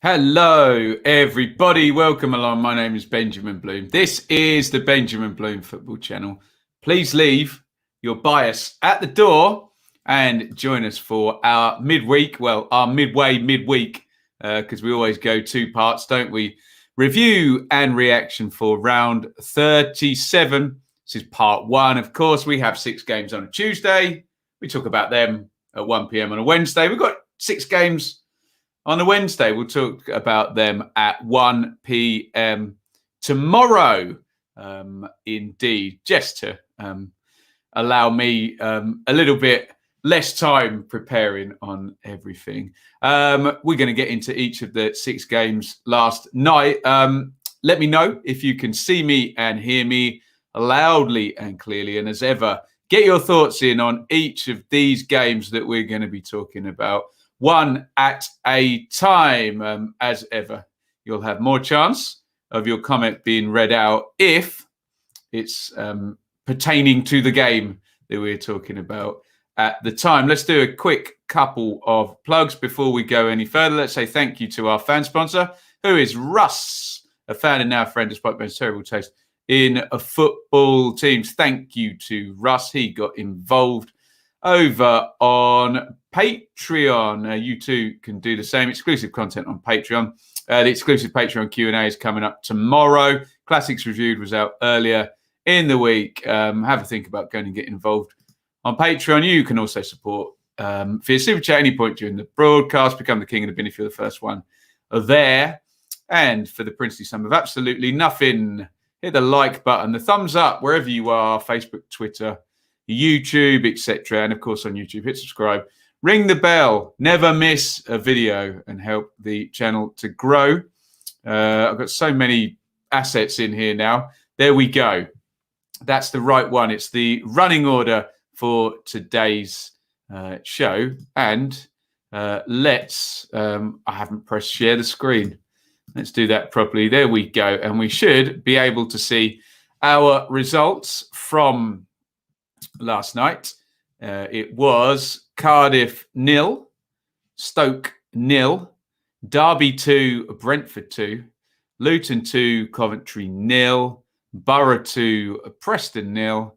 Hello, everybody. Welcome along. My name is Benjamin Bloom. This is the Benjamin Bloom Football Channel. Please leave your bias at the door and join us for our midweek, our midweek, because we always go two parts, don't we? Review and reaction for round 37. This is part one. Of course, we have 6 games on a Tuesday. We talk about them at 1 p.m. on a Wednesday. We've got 6 games on a Wednesday. We'll talk about them at 1 p.m. tomorrow. Indeed, just to allow me a little bit less time preparing on everything. We're going to get into each of the 6 games last night. Let me know if you can see me and hear me loudly and clearly. And as ever, get your thoughts in on each of these games that we're going to be talking about, one at a time. As ever, you'll have more chance of your comment being read out if it's pertaining to the game that we're talking about at the time. Let's do a quick couple of plugs before we go any further. Let's say thank you to our fan sponsor, who is Russ, a fan and now friend despite Ben's terrible taste in football teams. Thank you to Russ. He got involved over on Patreon. You too can do the same. Exclusive content on Patreon. The exclusive Patreon Q&A is coming up tomorrow. Classics Reviewed was out earlier in the week. Have a think about going and get involved on Patreon. You can also support via Super Chat at any point during the broadcast. Become the king of the bin if you're the first one there. And for the princely sum of absolutely nothing, hit the like button, the thumbs up, wherever you are, Facebook, Twitter, YouTube, etc. And of course on YouTube, hit subscribe, ring the bell, never miss a video and help the channel to grow. I've got so many assets in here now. There we go. That's the right one. It's the running order for today's show. And let's, I haven't pressed share the screen. Let's do that properly. There we go. And we should be able to see our results from last night. It was Cardiff 0, Stoke 0, Derby 2, Brentford 2, Luton 2, Coventry 0, Borough 2, Preston 0,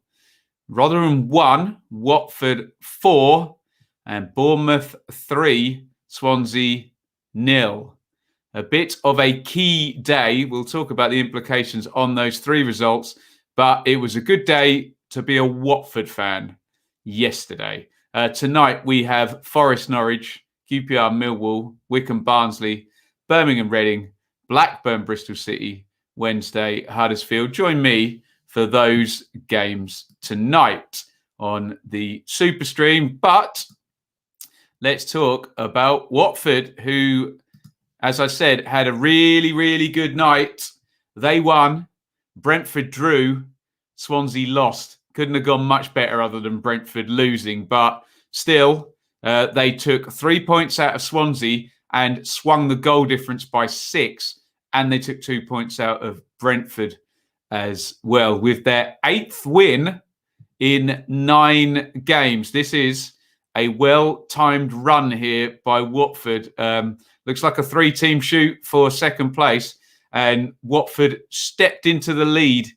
Rotherham 1, Watford 4, and Bournemouth 3, Swansea 0. A bit of a key day. We'll talk about the implications on those 3 results, but it was a good day to be a Watford fan yesterday. Tonight we have Forest Norwich, QPR Millwall, Wycombe Barnsley, Birmingham Reading, Blackburn Bristol City, Wednesday Huddersfield. Join me for those games tonight on the Super Stream. But let's talk about Watford, who, as I said, had a really, really good night. They won. Brentford drew. Swansea lost. Couldn't have gone much better other than Brentford losing. But still, they took 3 points out of Swansea and swung the goal difference by 6. And they took 2 points out of Brentford as well, with their 8th win in 9 games. This is a well-timed run here by Watford. Looks like a 3-team shoot for second place. And Watford stepped into the lead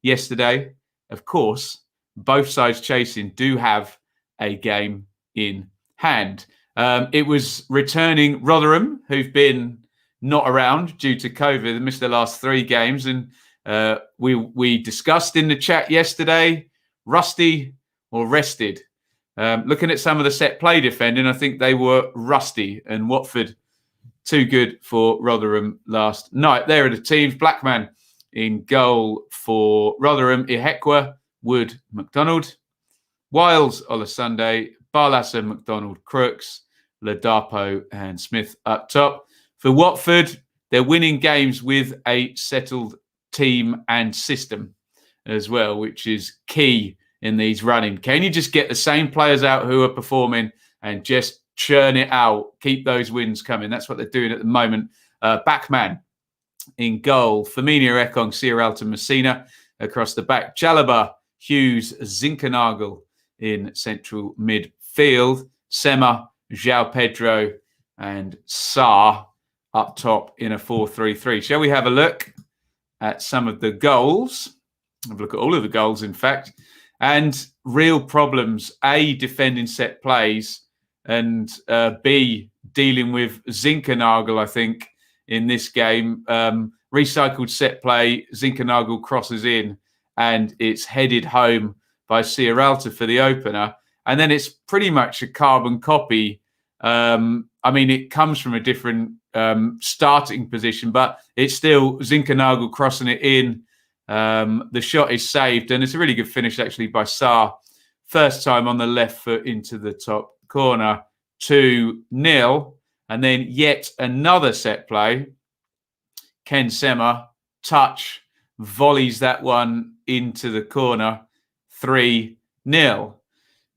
yesterday. Of course, both sides chasing do have a game in hand. It was returning Rotherham, who've been not around due to COVID. They missed the last 3 games. And we discussed in the chat yesterday, rusty or rested. Looking at some of the set play defending, I think they were rusty. And Watford, too good for Rotherham last night. There are the teams. Blackman in goal for Rotherham. Ihekwe, Wood, McDonald. Wiles, Olasunde, Barlaser, McDonald, Crooks, Ladapo and Smith up top. For Watford, they're winning games with a settled team and system as well, which is key in these running. Can you just get the same players out who are performing and just churn it out, keep those wins coming? That's what they're doing at the moment. Backman in goal. Firmino, Ekong, Sierralta, Messina across the back. Chalobah, Hughes, Zinkernagel in central midfield. Sema, João Pedro and Sarr up top in a 4-3-3. Shall we have a look at some of the goals? Have a look at all of the goals, in fact. And real problems, A, defending set plays, and B, dealing with Zinkernagel, I think, in this game. Recycled set play, Zinkernagel crosses in, and it's headed home by Sierralta for the opener. And then it's pretty much a carbon copy. I mean, it comes from a different starting position, but it's still Zinkernagel crossing it in. The shot is saved, and it's a really good finish, actually, by Sarr. First time on the left foot into the top corner, 2-0. And then yet another set play. Ken Sema, touch, volleys that one into the corner, 3-0.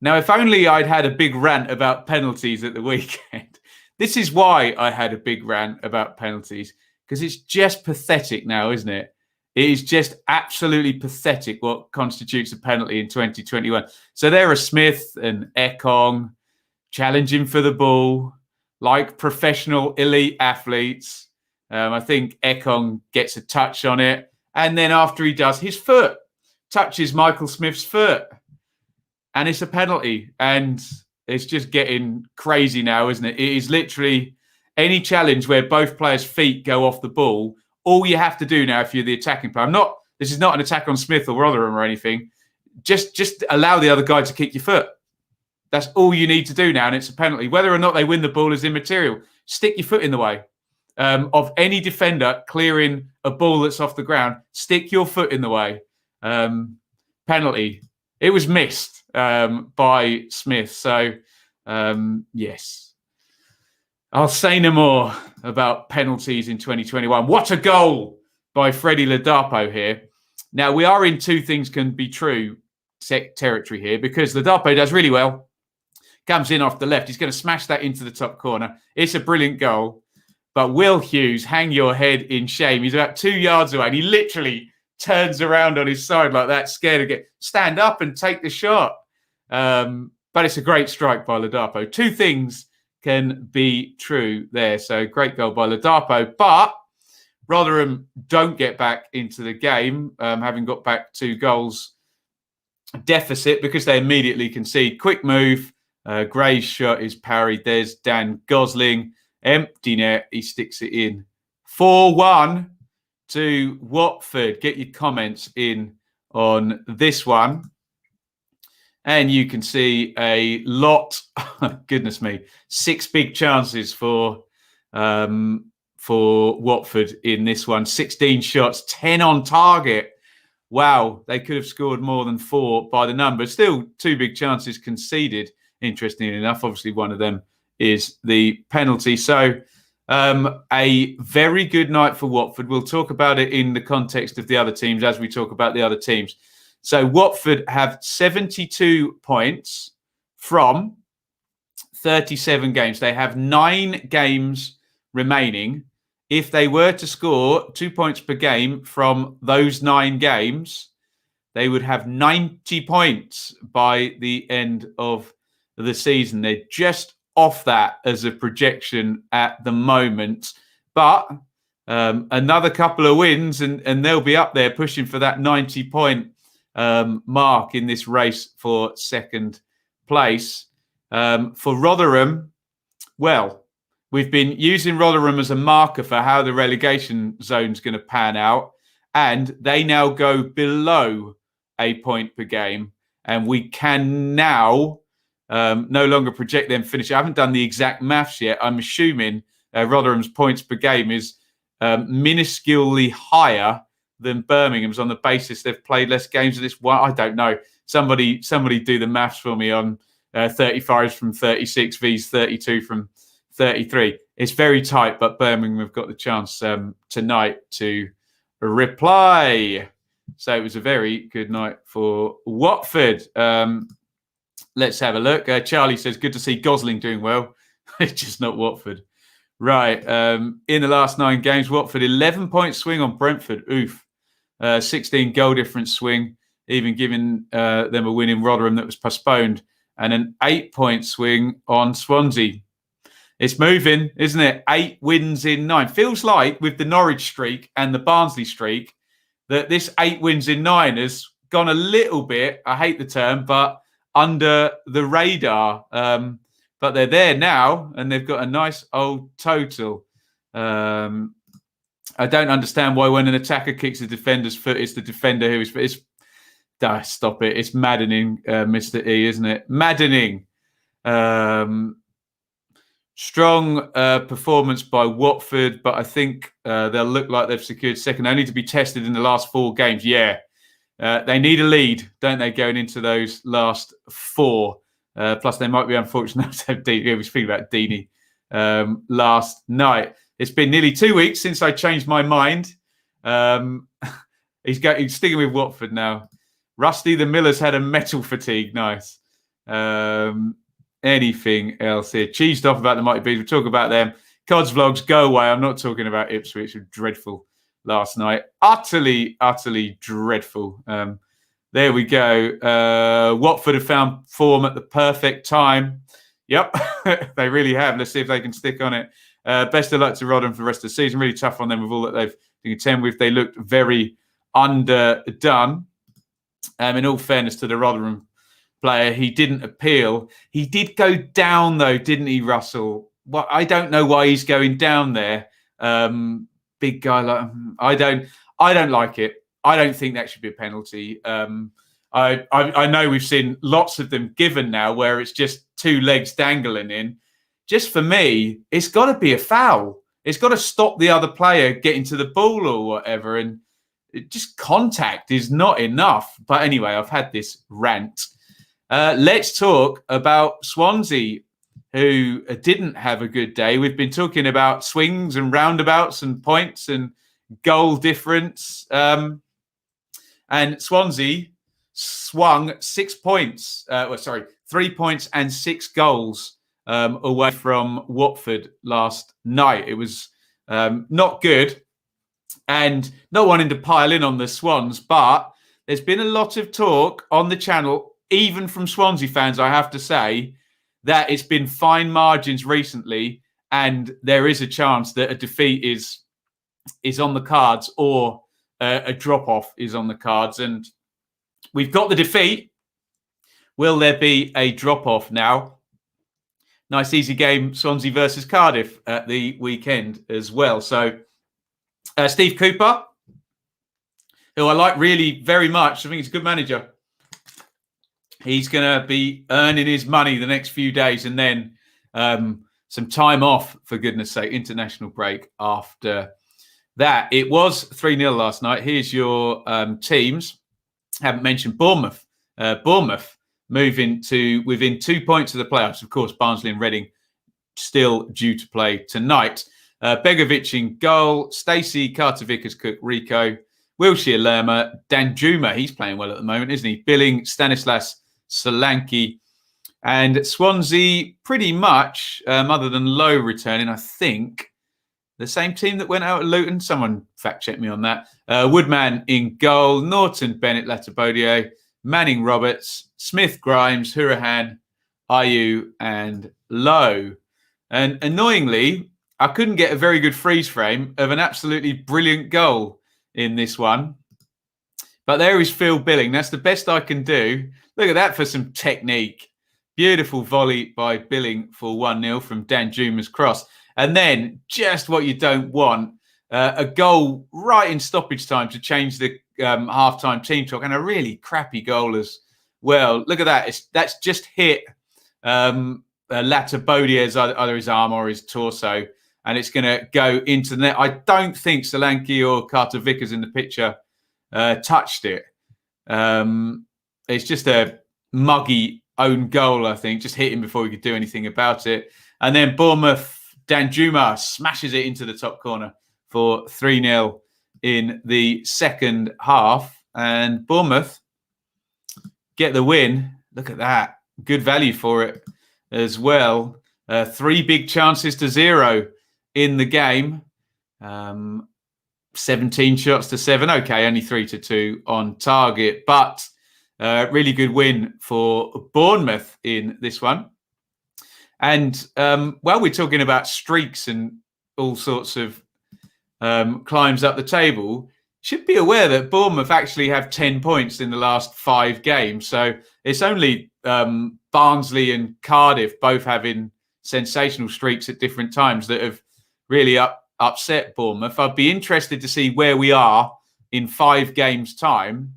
Now, if only I'd had a big rant about penalties at the weekend. This is why I had a big rant about penalties, because it's just pathetic now, isn't it? It is just absolutely pathetic what constitutes a penalty in 2021. So there are Smith and Ekong challenging for the ball like professional elite athletes. I think Ekong gets a touch on it. And then after he does, his foot touches Michael Smith's foot. And it's a penalty. And it's just getting crazy now, isn't it? It is literally any challenge where both players' feet go off the ball. All you have to do now, if you're the attacking player, this is not an attack on Smith or Rotherham or anything. Just allow the other guy to kick your foot. That's all you need to do now, and it's a penalty. Whether or not they win the ball is immaterial. Stick your foot in the way of any defender clearing a ball that's off the ground. Stick your foot in the way. Penalty. It was missed by Smith. So, yes. I'll say no more about penalties in 2021. What a goal by Freddie Ladapo here. Now, we are in two things can be true territory here, because Ladapo does really well. Comes in off the left. He's going to smash that into the top corner. It's a brilliant goal. But Will Hughes, hang your head in shame. He's about 2 yards away, and he literally turns around on his side like that, scared to stand up and take the shot. But it's a great strike by Ladapo. Two things can be true there. So great goal by Ladapo. But Rotherham don't get back into the game, having got back 2 goals deficit, because they immediately concede. Quick move. Gray's shot is parried. There's Dan Gosling. Empty net. He sticks it in. 4-1 to Watford. Get your comments in on this one. And you can see a lot, goodness me, 6 big chances for Watford in this one. 16 shots, 10 on target. Wow, they could have scored more than 4 by the numbers. Still 2 big chances conceded, interestingly enough. Obviously, one of them is the penalty. So a very good night for Watford. We'll talk about it in the context of the other teams as we talk about the other teams. So Watford have 72 points from 37 games. They have 9 games remaining. If they were to score 2 points per game from those 9 games, they would have 90 points by the end of the season. They're just off that as a projection at the moment. But another couple of wins and they'll be up there pushing for that 90-point mark in this race for second place. For Rotherham, well, we've been using Rotherham as a marker for how the relegation zone's going to pan out, and they now go below a point per game, and we can now no longer project them finish. I haven't done the exact maths yet. I'm assuming Rotherham's points per game is minusculely higher than Birmingham's on the basis they've played less games of this one. I don't know. Somebody do the maths for me on 35 from 36 vs 32 from 33. It's very tight, but Birmingham have got the chance tonight to reply. So it was a very good night for Watford. Let's have a look. Charlie says, good to see Gosling doing well. It's just not Watford. Right. In the last 9 games, Watford 11-point swing on Brentford. Oof. 16 goal difference swing, even giving them a win in Rotherham that was postponed. And an 8-point swing on Swansea. It's moving, isn't it? 8 wins in 9. Feels like with the Norwich streak and the Barnsley streak that this 8 wins in 9 has gone a little bit, I hate the term, but under the radar. But they're there now and they've got a nice old total. I don't understand why when an attacker kicks a defender's foot, it's the defender who is... stop it. It's maddening, Mr. E, isn't it? Maddening. Strong performance by Watford, but I think they'll look like they've secured second, only to be tested in the last 4 games. Yeah, they need a lead, don't they, going into those last 4? Plus, they might be unfortunate to have Deeney. We were speaking about Deeney last night. It's been nearly 2 weeks since I changed my mind. He's sticking with Watford now. Rusty the Miller's had a metal fatigue. Nice. Anything else here? Cheesed off about the Mighty Bees. We'll talk about them. Cod's vlogs, go away. I'm not talking about Ipswich. It was dreadful last night. Utterly, utterly dreadful. There we go. Watford have found form at the perfect time. Yep, they really have. Let's see if they can stick on it. Best of luck to Rotherham for the rest of the season. Really tough on them with all that they've been contend with. They looked very underdone. In all fairness to the Rotherham player, he didn't appeal. He did go down though, didn't he, Russell? Well, I don't know why he's going down there. Big guy like I don't like it. I don't think that should be a penalty. I know we've seen lots of them given now where it's just 2 legs dangling in. Just for me, it's got to be a foul. It's got to stop the other player getting to the ball or whatever. And just contact is not enough. But anyway, I've had this rant. Let's talk about Swansea, who didn't have a good day. We've been talking about swings and roundabouts and points and goal difference. And Swansea swung 6 points. 3 points and 6 goals away from Watford last night. It was not good. And not wanting to pile in on the Swans, but there's been a lot of talk on the channel, even from Swansea fans, I have to say, that it's been fine margins recently, and there is a chance that a defeat is on the cards or a drop-off is on the cards. And we've got the defeat. Will there be a drop-off now? Nice easy game, Swansea versus Cardiff at the weekend as well. So Steve Cooper, who I like really very much. I think he's a good manager. He's going to be earning his money the next few days and then some time off, for goodness sake, international break after that. It was 3-0 last night. Here's your teams. Haven't mentioned Bournemouth. Bournemouth moving to within 2 points of the playoffs. Of course, Barnsley and Reading still due to play tonight. Begovic in goal, Stacey, Carter-Vickers, Cook, Rico, Wilshere, Lerma, Danjuma, he's playing well at the moment, isn't he? Billing, Stanislas, Solanke, and Swansea pretty much, other than Lowe returning, I think, the same team that went out at Luton. Someone fact-check me on that. Woodman in goal, Norton, Bennett, Latabodier, Manning, Roberts, Smith, Grimes, Hurahan, Ayew, and Lowe. And annoyingly, I couldn't get a very good freeze frame of an absolutely brilliant goal in this one. But there is Phil Billing. That's the best I can do. Look at that for some technique. Beautiful volley by Billing for 1-0 from Danjuma's cross. And then just what you don't want, a goal right in stoppage time to change the half-time team talk, and a really crappy goal as well. Look at that. That's just hit Latabodier's either his arm or his torso, and it's going to go into the net. I don't think Solanke or Carter-Vickers in the picture touched it. It's just a muggy own goal, I think. Just hit him before we could do anything about it. And then Bournemouth, Danjuma smashes it into the top corner for 3-0 in the second half. And Bournemouth get the win. Look at that. Good value for it as well. 3 big chances to 0 in the game. 17 shots to 7. Okay, only 3-2 on target. But really good win for Bournemouth in this one. And while we're talking about streaks and all sorts of climbs up the table, should be aware that Bournemouth actually have 10 points in the last 5 games. So it's only Barnsley and Cardiff both having sensational streaks at different times that have really upset Bournemouth. I'd be interested to see where we are in 5 games' time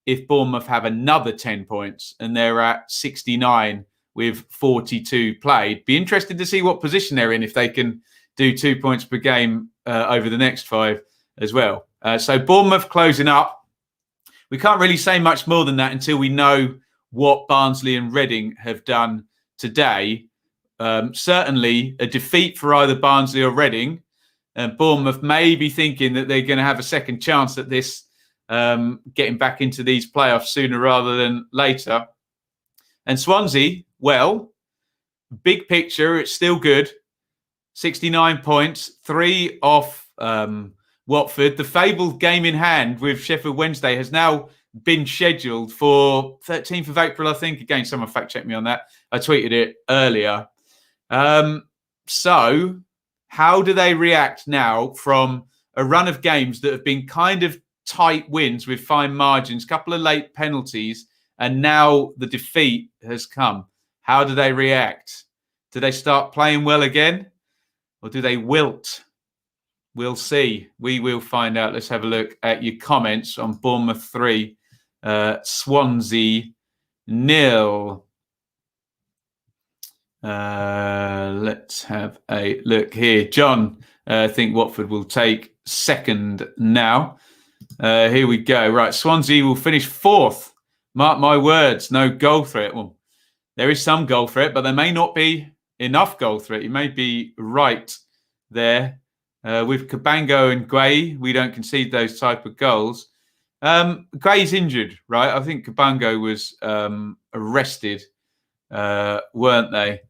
if Bournemouth have another 10 points and they're at 69 with 42 played. Be interested to see what position they're in if they can do 2 points per game over the next 5 as well. So Bournemouth closing up. We can't really say much more than that until we know what Barnsley and Reading have done today. Certainly a defeat for either Barnsley or Reading. Bournemouth may be thinking that they're going to have a second chance at this, getting back into these playoffs sooner rather than later. And Swansea, well, big picture, it's still good. 69 points, 3 off Watford. The fabled game in hand with Sheffield Wednesday has now been scheduled for 13th of April, I think. Again, someone fact-checked me on that. I tweeted it earlier. So how do they react now from a run of games that have been kind of tight wins with fine margins, couple of late penalties, and now the defeat has come? How do they react? Do they start playing well again? Or do they wilt? We'll see. We will find out. Let's have a look at your comments on Bournemouth 3, Swansea 0. Let's have a look here. John, I think Watford will take second now. Here we go. Right, Swansea will finish 4th. Mark my words, no goal threat. Well, there is some goal threat, but there may not be enough goal threat. You may be right there. With Cabango and Guay, we don't concede those type of goals. Guay's injured, right? I think Cabango was arrested, weren't they?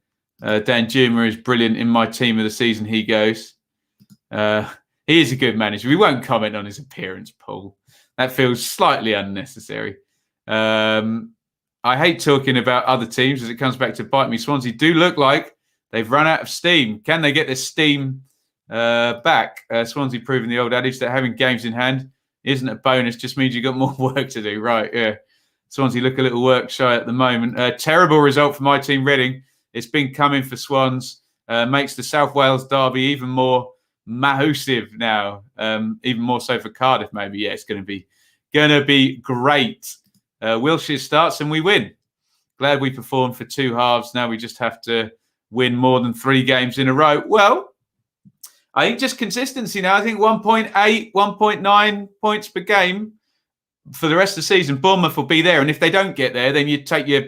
Dan Juma is brilliant. In my team of the season, he goes. He is a good manager. We won't comment on his appearance, Paul. That feels slightly unnecessary. I hate talking about other teams as it comes back to bite me. Swansea do look like they've run out of steam. Can they get their steam back? Swansea proving the old adage that having games in hand isn't a bonus, just means you've got more work to do. Right, yeah. Swansea look a little work shy at the moment. Terrible result for my team, Reading. It's been coming for Swans. Makes the South Wales derby even more massive now. Even more so for Cardiff, maybe. Yeah, it's going to be great. Wiltshire starts and we win. Glad we performed for 2 halves. Now we just have to win more than 3 games in a row. Well, I think just consistency now. I think 1.8, 1.9 points per game for the rest of the season. Bournemouth will be there, and if they don't get there, then you take your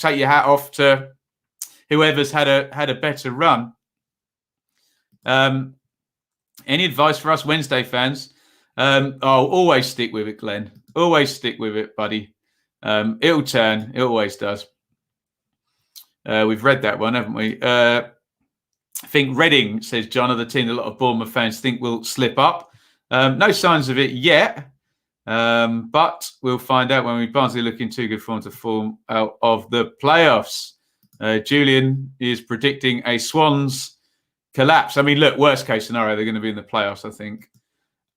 hat off to whoever's had a better run. Any advice for us Wednesday fans? Always stick with it, Glenn. Always stick with it, buddy. It'll turn. It always does. We've read that one, haven't we? I think Reading, says John, are the team a lot of Bournemouth fans think will slip up. No signs of it yet, but we'll find out when Barnsley looking too good form to form out of the playoffs. Julian is predicting a Swans collapse. I mean, look, worst case scenario, they're going to be in the playoffs, I think.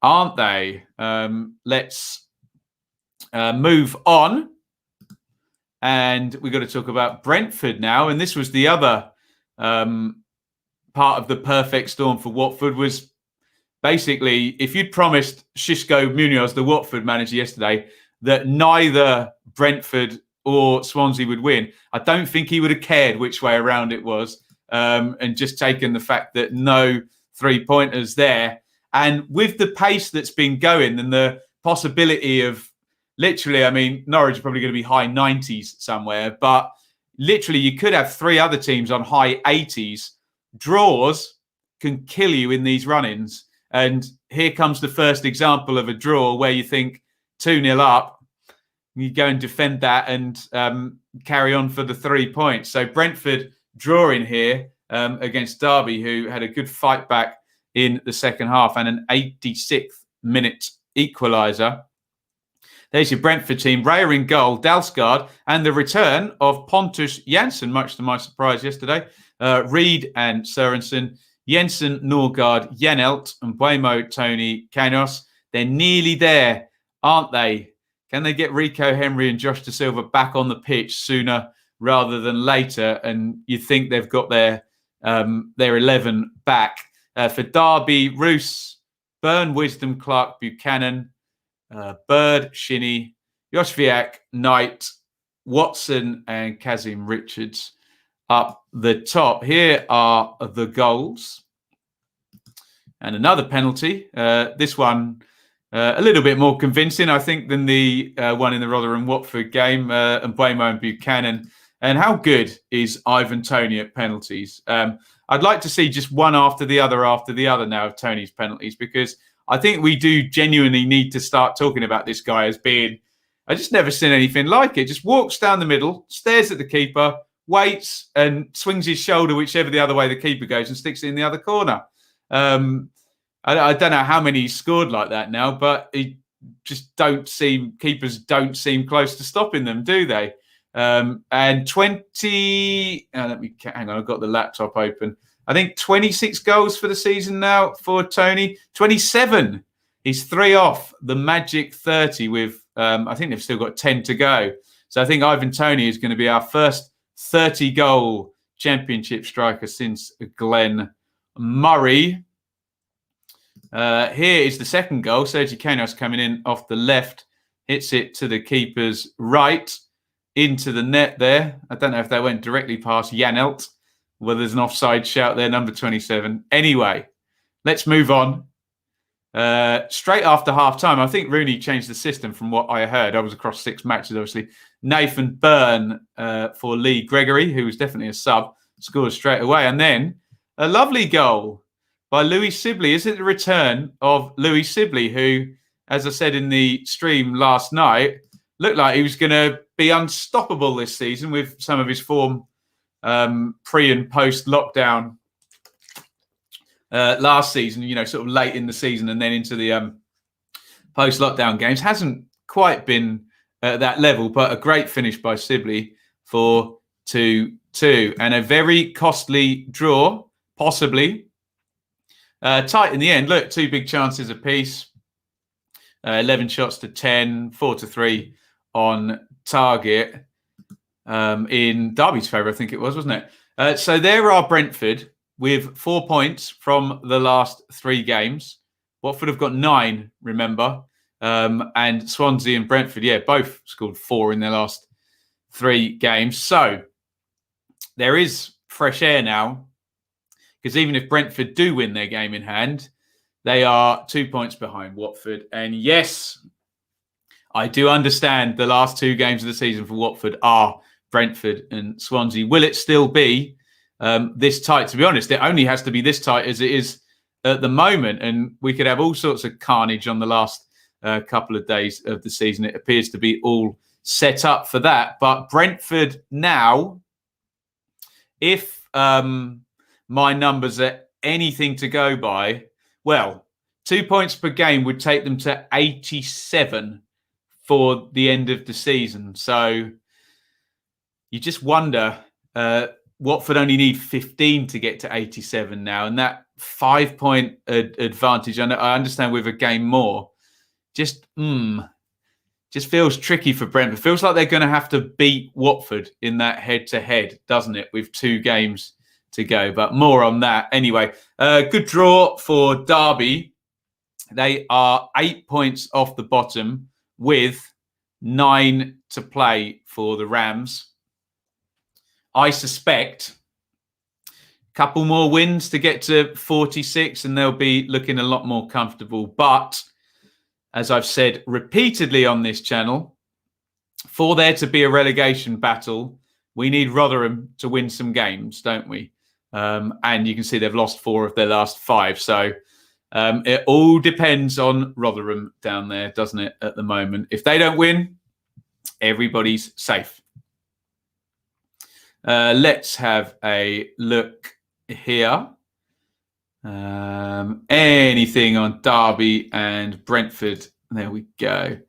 Aren't they? Let's move on. And we've got to talk about Brentford now. And this was the other part of the perfect storm for Watford. Was basically, if you'd promised Xisco Munoz, the Watford manager, yesterday, that neither Brentford or Swansea would win, I don't think he would have cared which way around it was, and just taken the fact that no 3-pointers there. And with the pace that's been going and the possibility of literally, I mean, Norwich are probably going to be high 90s somewhere, but literally you could have 3 other teams on high 80s. Draws can kill you in these run-ins. And here comes the first example of a draw where you think 2-0 up, you go and defend that and carry on for the 3 points. So Brentford drawing here against Derby, who had a good fight back in the second half and an 86th minute equaliser. There's your Brentford team. Raya in goal, Dalsgaard, and the return of Pontus Jansson, much to my surprise yesterday. Reed and Sørensen, Jensen, Norgard, Janelt, and Buemo, Tony, Canos. They're nearly there, aren't they? Can they get Rico Henry and Josh De Silva back on the pitch sooner rather than later? And you think they've got their 11 back. For Derby, Roos, Byrne, Wisdom, Clark, Buchanan, Bird, Shinnie, Joshviak, Knight, Watson, and Kazim Richards up the top. Here are the goals. And another penalty. This one a little bit more convincing, I think, than the one in the Rotherham-Watford game. And Buemo and Buchanan. And how good is Ivan Toney at penalties? I'd like to see just one after the other now of Tony's penalties, because I think we do genuinely need to start talking about this guy as being, I just never seen anything like it. Just walks down the middle, stares at the keeper, waits and swings his shoulder whichever the other way the keeper goes and sticks it in the other corner. I don't know how many he's scored like that now, but keepers don't seem close to stopping them, do they? And 20, let me hang on, I've got the laptop open. I think 26 goals for the season now for Toney. 27. He's 3 off the magic 30 with, I think they've still got 10 to go. So I think Ivan Toney is going to be our first 30-goal championship striker since Glenn Murray. Here is the second goal. Sergi Canos coming in off the left, hits it to the keeper's right, into the net there. I don't know if that went directly past Janelt. Well, there's an offside shout there, number 27. Anyway, let's move on. Straight after half-time, I think Rooney changed the system from what I heard. I was across 6 matches, obviously. Nathan Byrne for Lee Gregory, who was definitely a sub, scored straight away. And then a lovely goal by Louis Sibley. Is it the return of Louis Sibley, who, as I said in the stream last night, looked like he was going to be unstoppable this season with some of his form pre and post lockdown last season, sort of late in the season and then into the post lockdown games. Hasn't quite been at that level, but a great finish by Sibley for 2-2 and a very costly draw, possibly. Tight in the end. Look, 2 big chances apiece. 11 shots to 10, 4-3 on target in Derby's favour, I think it was, wasn't it? So there are Brentford with 4 points from the last 3 games. Watford have got 9, remember. And Swansea and Brentford, both scored 4 in their last 3 games. So there is fresh air now, because even if Brentford do win their game in hand, they are 2 points behind Watford. And yes, I do understand the last 2 games of the season for Watford are Brentford and Swansea. Will it still be this tight? To be honest, it only has to be this tight as it is at the moment. And we could have all sorts of carnage on the last couple of days of the season. It appears to be all set up for that. But Brentford now, if my numbers are anything to go by, well, 2 points per game would take them to 87 for the end of the season. So you just wonder, Watford only need 15 to get to 87 now. And that 5-point advantage, I understand with a game more, just feels tricky for Brentford. Feels like they're going to have to beat Watford in that head-to-head, doesn't it, with 2 games to go. But more on that. Anyway, good draw for Derby. They are 8 points off the bottom with 9 to play for the Rams. I suspect a couple more wins to get to 46 and they'll be looking a lot more comfortable. But as I've said repeatedly on this channel, for there to be a relegation battle, we need Rotherham to win some games, don't we? And you can see they've lost 4 of their last 5. So it all depends on Rotherham down there, doesn't it, at the moment? If they don't win, everybody's safe. Let's have a look here. Anything on Derby and Brentford? There we go.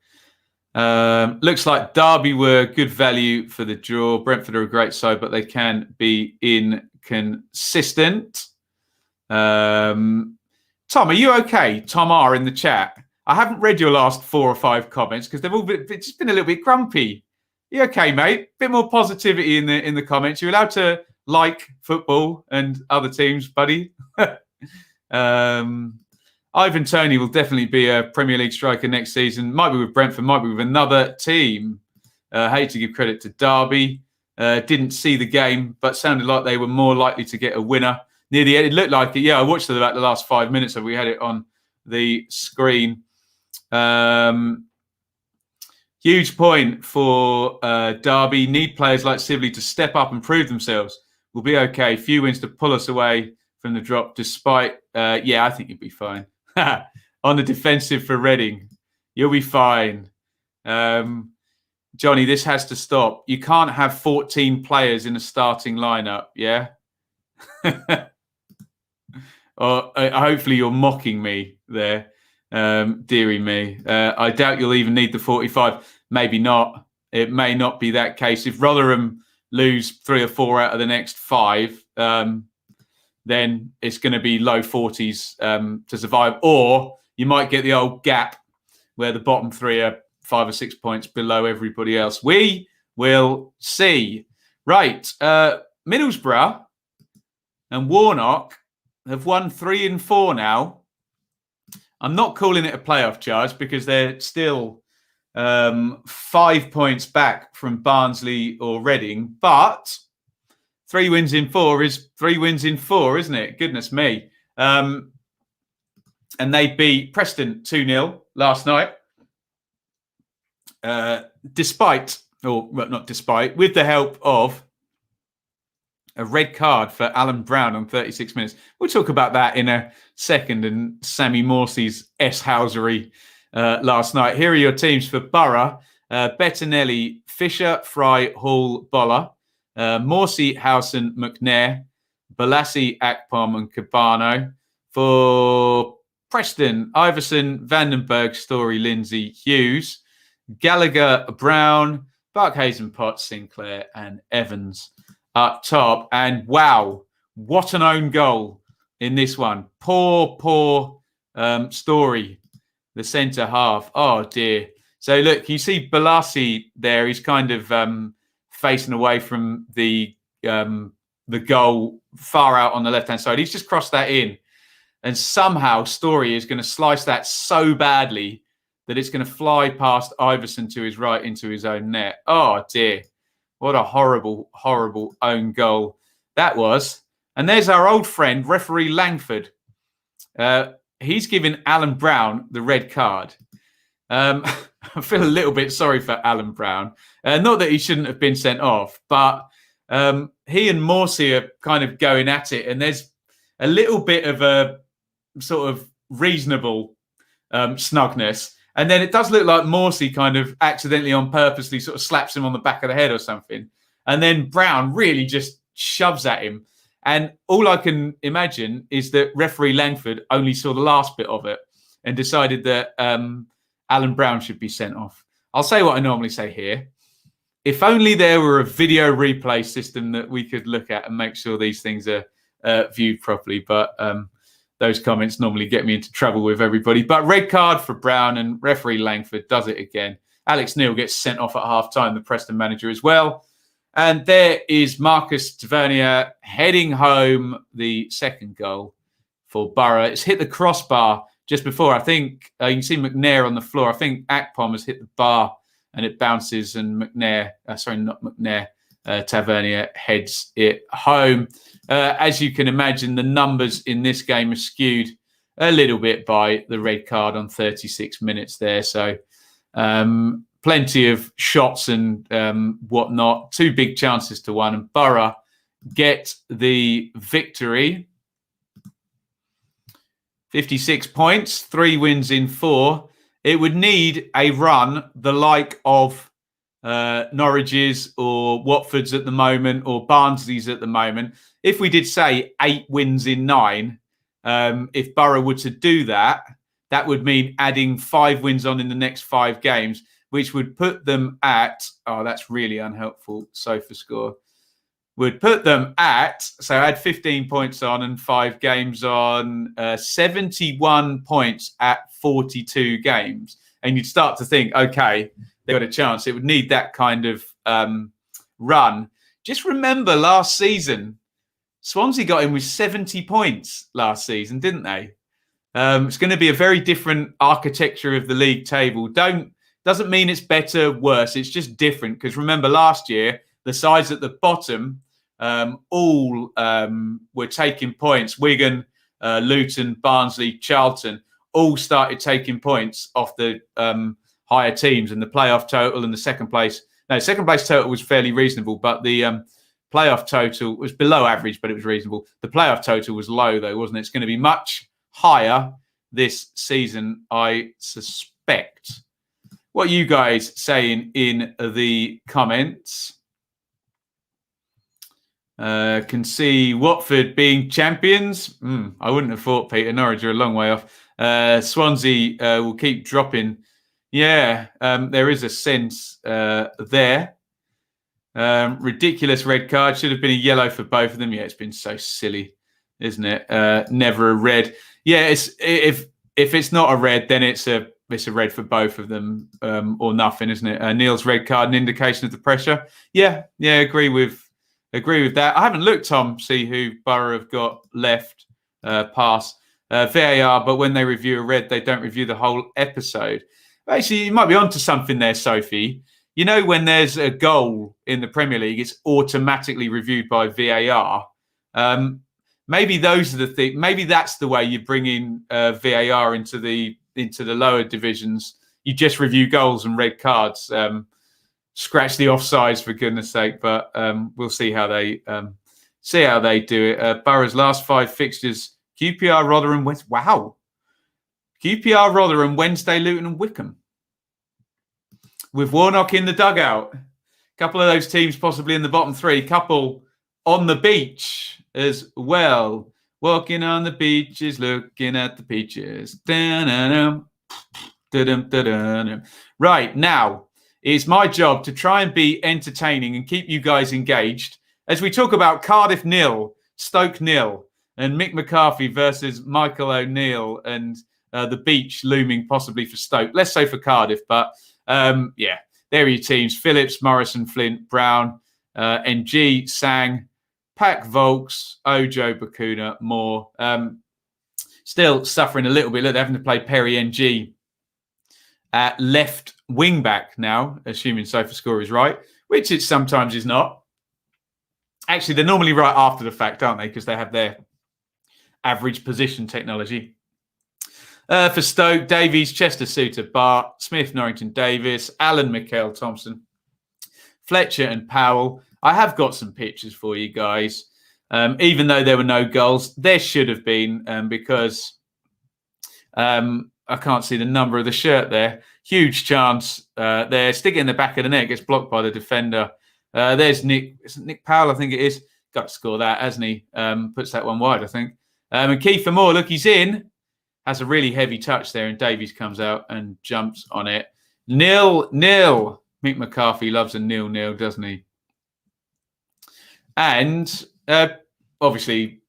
Looks like Derby were good value for the draw. Brentford are a great side, but they can be inconsistent. Tom, are you okay? Tom R in the chat. I haven't read your last 4 or 5 comments because they've all it's been a little bit grumpy. You okay, mate? Bit more positivity in the comments. You're allowed to like football and other teams, buddy. Ivan Toney will definitely be a Premier League striker next season. Might be with Brentford, might be with another team. Hate to give credit to Derby. Didn't see the game, but sounded like they were more likely to get a winner. Near the end, it looked like it. Yeah, I watched about the last 5 minutes, so we had it on the screen. Huge point for Derby. Need players like Sibley to step up and prove themselves. We'll be okay. Few wins to pull us away from the drop, despite... yeah, I think you'll be fine. On the defensive for Reading, you'll be fine. Johnny, this has to stop. You can't have 14 players in a starting lineup, yeah? Or hopefully you're mocking me there, dearie me. I doubt you'll even need the 45. Maybe not. It may not be that case. If Rotherham lose 3 or 4 out of the next 5, then it's going to be low 40s to survive. Or you might get the old gap where the bottom 3 are 5 or 6 points below everybody else. We will see. Right. Middlesbrough and Warnock have won 3 and 4 now. I'm not calling it a playoff charge because they're still 5 points back from Barnsley or Reading, but 3 wins in 4 is 3 wins in 4, isn't it? Goodness me. And they beat Preston 2-0 last night. Despite, or well, not despite, with the help of a red card for Alan Brown on 36 minutes. We'll talk about that in a second, and Sammy Morsey's S-housery last night. Here are your teams for Borough. Bettinelli, Fisher, Fry, Hall, Boller. Morsey, Howson, McNair, Balassi, Akpom and Cabano. For Preston, Iverson, Vandenberg, Story, Lindsay, Hughes, Gallagher, Brown, Barkhazen, Potts, Sinclair and Evans up top. And wow, what an own goal in this one. Poor Story, the centre half. Oh dear. So look, you see Balassi there. He's kind of facing away from the goal far out on the left-hand side. He's just crossed that in. And somehow Story is going to slice that so badly that it's going to fly past Iverson to his right into his own net. Oh, dear. What a horrible, horrible own goal that was. And there's our old friend, referee Langford. He's given Alan Brown the red card. I feel a little bit sorry for Alan Brown. Not that he shouldn't have been sent off, but he and Morsey are kind of going at it. And there's a little bit of a sort of reasonable snugness. And then it does look like Morsey kind of accidentally on purposely sort of slaps him on the back of the head or something. And then Brown really just shoves at him. And all I can imagine is that referee Langford only saw the last bit of it and decided that Alan Brown should be sent off. I'll say what I normally say here. If only there were a video replay system that we could look at and make sure these things are viewed properly. But those comments normally get me into trouble with everybody. But red card for Brown, and referee Langford does it again. Alex Neil gets sent off at half-time, the Preston manager as well. And there is Marcus Tavernier heading home the second goal for Borough. It's hit the crossbar just before. I think you can see McNair on the floor. I think Akpom has hit the bar and it bounces, and Tavernier heads it home. As you can imagine, the numbers in this game are skewed a little bit by the red card on 36 minutes there. So plenty of shots and whatnot. 2 big chances to 1. And Borough get the victory. 56 points, 3 wins in 4. It would need a run the like of Norwich's or Watford's at the moment, or Barnsley's at the moment. If we did say 8 wins in 9, if Borough were to do that, that would mean adding 5 wins on in the next 5 games, which would put them at, oh, that's really unhelpful, sofa score, would put them at, so I had 15 points on and 5 games on, 71 points at 42 games. And you'd start to think, okay, they've got a chance. It would need that kind of run. Just remember last season, Swansea got in with 70 points last season, didn't they? It's going to be a very different architecture of the league table. Doesn't mean it's better, worse. It's just different. Because remember last year, the sides at the bottom all were taking points. Wigan, Luton, Barnsley, Charlton all started taking points off the higher teams, and the playoff total and the second place total was fairly reasonable, but the playoff total was below average, but it was reasonable. The playoff total was low, though, wasn't it? It's going to be much higher this season, I suspect. What are you guys saying in the comments? Can see Watford being champions. I wouldn't have thought, Peter. Norwich are a long way off. Swansea will keep dropping. Yeah, there is a sense there. Ridiculous red card. Should have been a yellow for both of them. Yeah, it's been so silly, isn't it? Never a red. Yeah, if it's not a red, then it's a red for both of them, or nothing, isn't it? Neil's red card, an indication of the pressure. Yeah, agree with that. I haven't looked, Tom, see who Borough have got left pass VAR, but when they review a red, they don't review the whole episode. Actually, you might be onto something there, Sophie. You know, when there's a goal in the Premier League, it's automatically reviewed by VAR. Maybe those are the things. Maybe that's the way you bring in VAR into the lower divisions. You just review goals and red cards. Scratch the offsides, for goodness sake. But we'll see how they do it. Borough's last 5 fixtures: QPR, Rotherham, QPR, Rotherham, Wednesday, Luton, and Wycombe. With Warnock in the dugout. A couple of those teams possibly in the bottom 3. Couple on the beach as well. Walking on the beaches, looking at the peaches. Right, now, it's my job to try and be entertaining and keep you guys engaged as we talk about Cardiff 0, Stoke 0, and Mick McCarthy versus Michael O'Neill and the beach looming possibly for Stoke. Less so for Cardiff, but there are your teams: Phillips, Morrison, Flint, Brown, NG, Sang, Pack, Volks, Ojo, Bakuna, Moore. Still suffering a little bit. Look, they're having to play Perry NG at left wing back now, assuming SofaScore is right, which it sometimes is not. Actually, they're normally right after the fact, aren't they? Because they have their average position technology. For Stoke, Davies, Chester, Suter, Bart, Smith, Norrington, Davis, Allen, Mikael, Thompson, Fletcher and Powell. I have got some pictures for you guys. Even though there were no goals, there should have been, because I can't see the number of the shirt there. Huge chance there. Stick it in the back of the net. Gets blocked by the defender. There's Nick. Isn't Nick Powell? I think it is. Got to score that, hasn't he? Puts that one wide, I think. And Kiefer Moore, look, he's in. Has a really heavy touch there, and Davies comes out and jumps on it. 0-0. Mick McCarthy loves a 0-0, doesn't he? And obviously,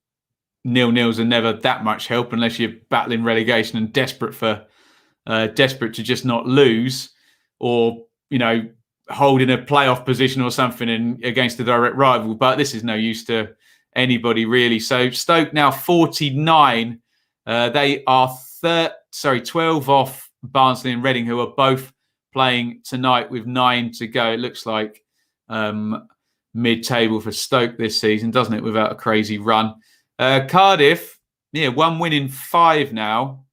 0-0s are never that much help unless you're battling relegation and desperate to just not lose, or holding a playoff position or something against a direct rival. But this is no use to anybody really. So Stoke now 49. They are 12 off Barnsley and Reading, who are both playing tonight with 9 to go. It looks like mid-table for Stoke this season, doesn't it, without a crazy run. Cardiff, 1 win in 5 now,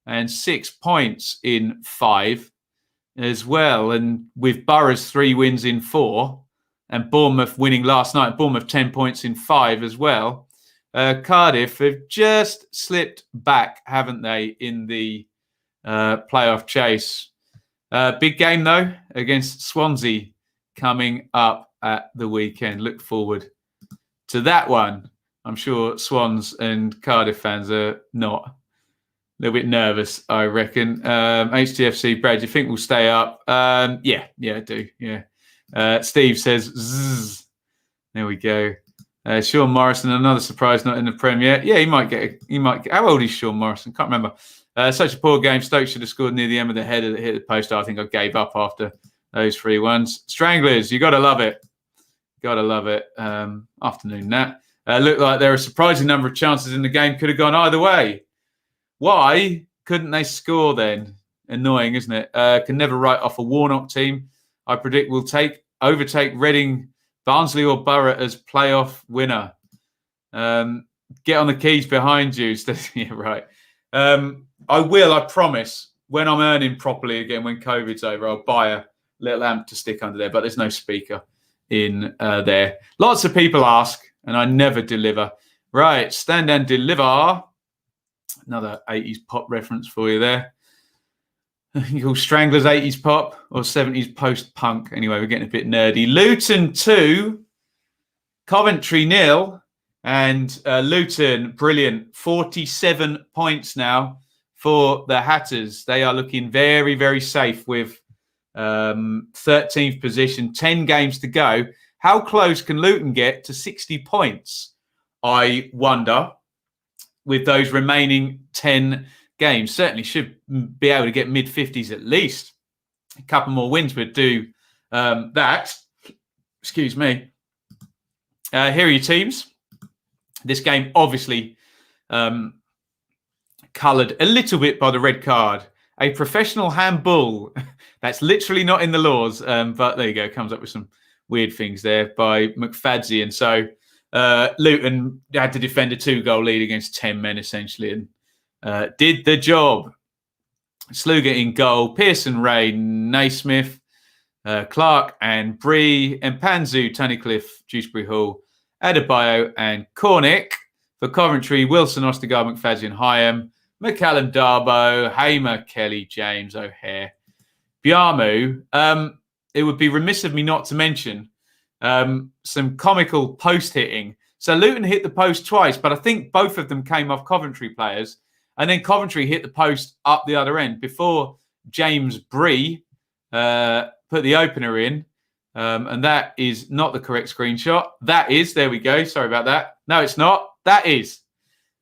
and 6 points in 5 as well. And with Borough's 3 wins in 4, and Bournemouth winning last night, Bournemouth 10 points in 5 as well. Cardiff have just slipped back, haven't they, in the playoff chase. Big game, though, against Swansea coming up at the weekend. Look forward to that one. I'm sure Swans and Cardiff fans are not little bit nervous, I reckon. HTFC, Brad, do you think we'll stay up? Yeah, I do. Yeah. Steve says, Zzz. There we go. Sean Morrison, another surprise, not in the Prem yet. Yeah, he might get. How old is Sean Morrison? Can't remember. Such a poor game. Stoke should have scored near the end of the header that hit the post. I think I gave up after those 3-1s. Stranglers, you got to love it. Got to love it. Afternoon, Nat. Looked like there were a surprising number of chances in the game. Could have gone either way. Why couldn't they score then? Annoying, isn't it? Can never write off a Warnock team. I predict we'll overtake Reading, Barnsley or Borough as playoff winner. Get on the keys behind you. Yeah, right. I will, I promise, when I'm earning properly again, when COVID's over, I'll buy a little amp to stick under there, but there's no speaker in there. Lots of people ask, and I never deliver. Right, stand and deliver. Another 80s pop reference for you there. You call Stranglers 80s pop or 70s post-punk. Anyway, we're getting a bit nerdy. Luton 2, Coventry 0, and Luton, brilliant. 47 points now for the Hatters. They are looking very, very safe with 13th position, 10 games to go. How close can Luton get to 60 points? I wonder, with those remaining 10 games. Certainly should be able to get mid-50s at least. A couple more wins would do that. Excuse me. Here are your teams. This game obviously coloured a little bit by the red card. A professional handball. That's literally not in the laws, but there you go. Comes up with some weird things there by McFadzean. And so Luton had to defend a 2-goal lead against 10 men essentially, and did the job. Sluga in goal, Pearson, Ray, Naismith, Clark and Bree, Mpanzu, Tunnicliffe, Dewsbury Hall, Adebayo and Cornick. For Coventry, Wilson, Ostergaard, McFadzean and Hyam, McCallum, Darbo, Hamer, Kelly, James, O'Hare, Biamu. It would be remiss of me not to mention some comical post hitting. So Luton hit the post twice, but I think both of them came off Coventry players. And then Coventry hit the post up the other end before James Bree put the opener in. And that is not the correct screenshot. That is. There we go. Sorry about that. No, it's not. That is.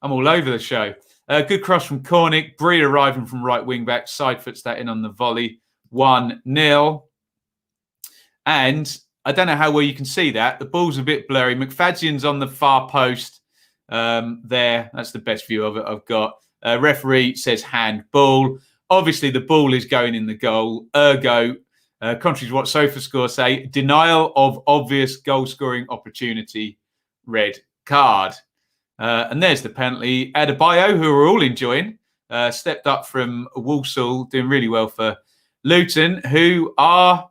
I'm all over the show. Good cross from Cornick. Bree arriving from right wing back. Side foots that in on the volley. 1-0. And I don't know how well you can see that. The ball's a bit blurry. McFadzean's on the far post there. That's the best view of it I've got. Referee says handball. Obviously, the ball is going in the goal. Ergo, contrary to what SofaScore say, denial of obvious goal-scoring opportunity, red card. And there's the penalty. Adebayo, who we're all enjoying, stepped up from Walsall, doing really well for Luton, who are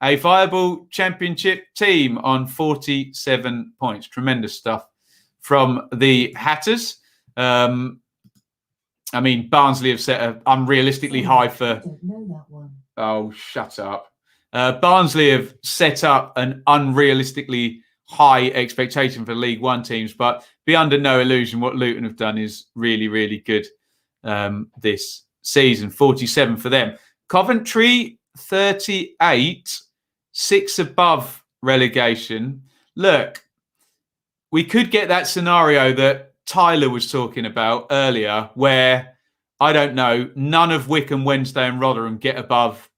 a viable championship team on 47 points. Tremendous stuff from the Hatters. I mean, Barnsley have set an unrealistically high for... I don't know that one. Oh, shut up. Barnsley have set up an unrealistically high expectation for League One teams, but be under no illusion, what Luton have done is really, really good this season. 47 for them. Coventry, 38, 6 above relegation. Look, we could get that scenario that Tyler was talking about earlier, where, I don't know, none of Wycombe, Wednesday and Rotherham get above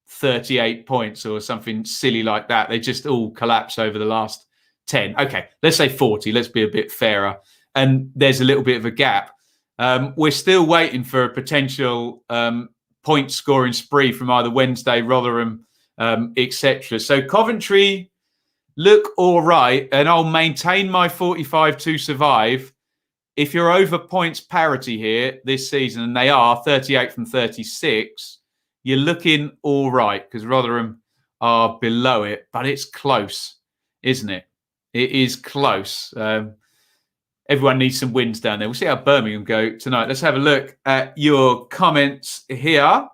38 points or something silly like that. They just all collapse over the last 10. Okay, let's say 40. Let's be a bit fairer. And there's a little bit of a gap. We're still waiting for a potential point scoring spree from either Wednesday, Rotherham, etc. So Coventry look all right, and I'll maintain my 45 to survive. If you're over points parity here this season, and they are 38 from 36, you're looking all right because Rotherham are below it, but it's close, isn't it? It is close. Everyone needs some wins down there. We'll see how Birmingham go tonight. Let's have a look at your comments here. Are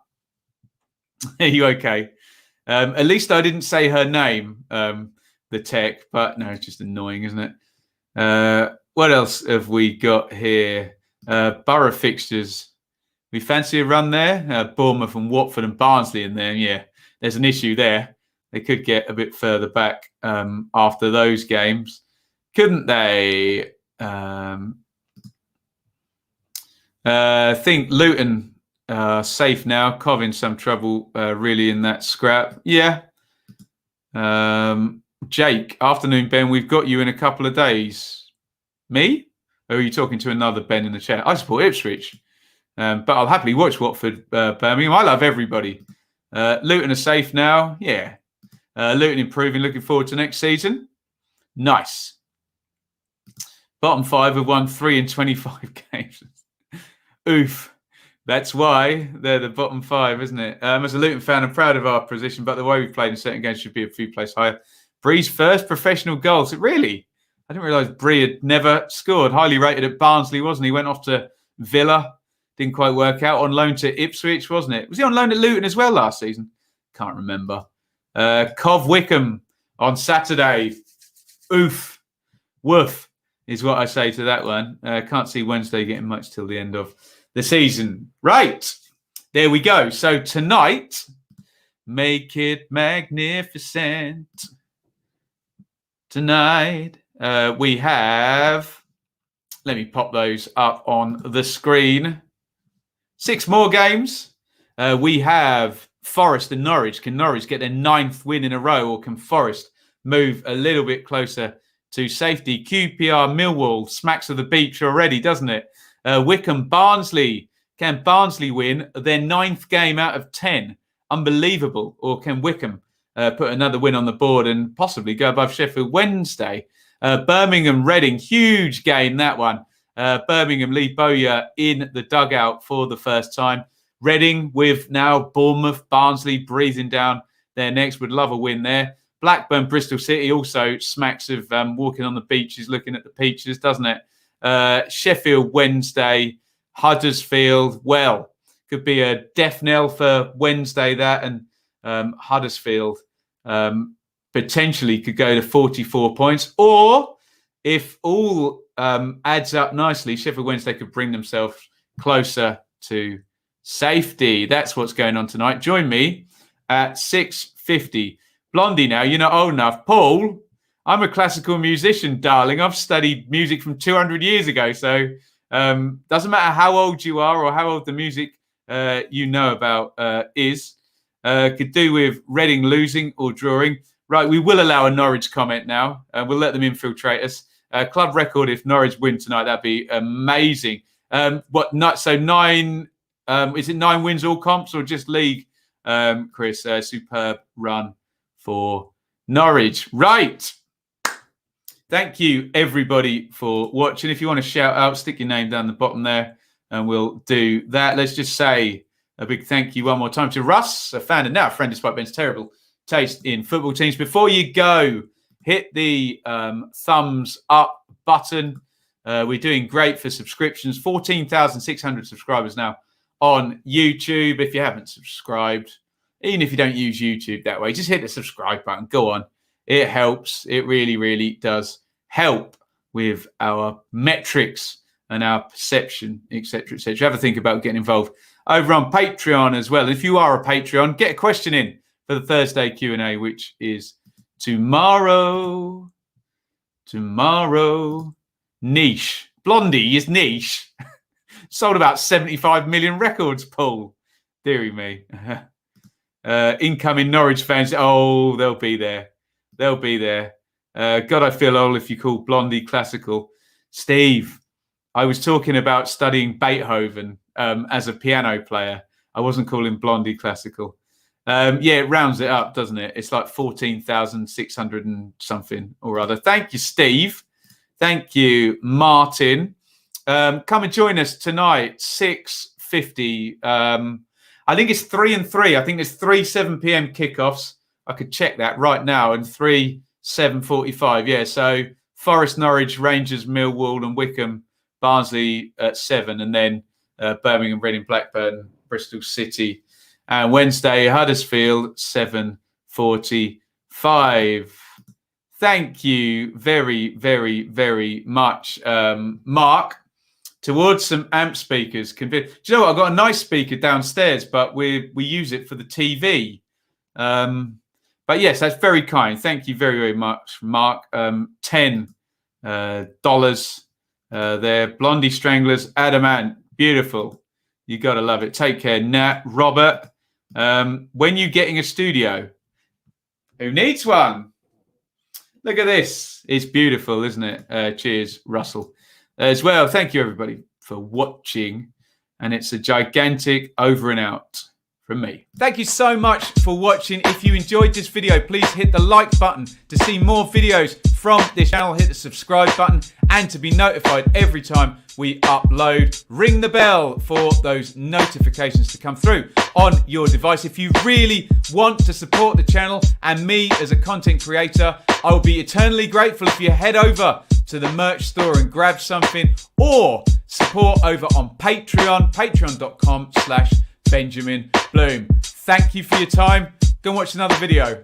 you okay? At least I didn't say her name, the tech, but no, it's just annoying, isn't it? What else have we got here? Borough fixtures. We fancy a run there. Bournemouth and Watford and Barnsley in there. Yeah, there's an issue there. They could get a bit further back after those games, couldn't they? I think Luton safe now. Cov in some trouble really in that scrap. Yeah. Jake, afternoon, Ben. We've got you in a couple of days. Me? Or are you talking to another Ben in the chat? I support Ipswich. But I'll happily watch Watford, Birmingham. I love everybody. Luton are safe now. Yeah. Luton improving. Looking forward to next season. Nice. Bottom 5 have won 3 in 25 games. Oof. That's why they're the bottom 5, isn't it? As a Luton fan, I'm proud of our position, but the way we've played in certain games should be a few places higher. Bree's first professional goal. So really? I didn't realise Bree had never scored. Highly rated at Barnsley, wasn't he? Went off to Villa. Didn't quite work out. On loan to Ipswich, wasn't it? Was he on loan at Luton as well last season? Can't remember. Cov Wickham on Saturday. Oof. Woof is what I say to that one. Can't see Wednesday getting much till the end of the season. Right. There we go. So tonight, make it magnificent. Tonight, we have, let me pop those up on the screen. 6 more games. We have Forest and Norwich. Can Norwich get their 9th win in a row, or can Forest move a little bit closer to safety? QPR Millwall smacks of the beach already, doesn't it? Wickham Barnsley. Can Barnsley win their 9th game out of 10? Unbelievable. Or can Wickham put another win on the board and possibly go above Sheffield Wednesday? Birmingham Reading, huge game that one. Birmingham leave Bowyer in the dugout for the first time. Reading with now Bournemouth, Barnsley breathing down their necks. Would love a win there. Blackburn, Bristol City also smacks of walking on the beaches, looking at the peaches, doesn't it? Sheffield Wednesday, Huddersfield. Well, could be a death knell for Wednesday, that, and Huddersfield potentially could go to 44 points. Or if all adds up nicely, Sheffield Wednesday could bring themselves closer to safety. That's what's going on tonight. Join me at 6:50. Blondie now, you're not old enough. Paul, I'm a classical musician, darling. I've studied music from 200 years ago. So doesn't matter how old you are or how old the music you know about is. Could do with Reading losing or drawing. Right, we will allow a Norwich comment now. We'll let them infiltrate us. Club record if Norwich win tonight, that'd be amazing. So 9, is it 9 wins all comps or just league, Chris? Superb run for Norwich. Right. Thank you, everybody, for watching. If you want to shout out, stick your name down the bottom there, and we'll do that. Let's just say a big thank you one more time to Russ, a fan and now a friend despite Ben's terrible taste in football teams. Before you go, hit the thumbs up button. We're doing great for subscriptions. 14,600 subscribers now on YouTube. If you haven't subscribed, even if you don't use YouTube that way, just hit the subscribe button. Go on. It helps. It really, really does help with our metrics and our perception, etc., etc. Have a think about getting involved over on Patreon as well. If you are a Patreon, get a question in for the Thursday Q&A, which is tomorrow. Niche. Blondie is niche. Sold about 75 million records, Paul. Deary me. Incoming Norwich fans. Oh, they'll be there. They'll be there. God, I feel old if you call Blondie classical. Steve, I was talking about studying Beethoven as a piano player. I wasn't calling Blondie classical. Yeah, it rounds it up, doesn't it? It's like 14,600 and something or other. Thank you, Steve. Thank you, Martin. Come and join us tonight, 6:50. I think it's 3 and 3. I think there's 3 7 p.m. kickoffs. I could check that right now. And 3 7:45. Yeah, so Forest, Norwich, Rangers, Millwall and Wickham, Barnsley at 7. And then Birmingham, Reading, Blackburn, Bristol City. And Wednesday, Huddersfield, 7:45. Thank you very, very, very much, Mark. towards some amp speakers. Do you know what? I've got a nice speaker downstairs, but we use it for the TV. But yes, that's very kind. Thank you very, very much, Mark. $10 there. Blondie Stranglers, Adamant. Beautiful. You got to love it. Take care, Nat. Robert, when you getting a studio? Who needs one? Look at this. It's beautiful, isn't it? Cheers, Russell. As well, thank you, everybody, for watching. And it's a gigantic over and out from me. Thank you so much for watching. If you enjoyed this video, please hit the like button to see more videos from this channel. Hit the subscribe button and to be notified every time we upload. Ring the bell for those notifications to come through on your device. If you really want to support the channel and me as a content creator, I will be eternally grateful if you head over to the merch store and grab something, or support over on Patreon, patreon.com/Benjamin Bloom. Thank you for your time. Go and watch another video.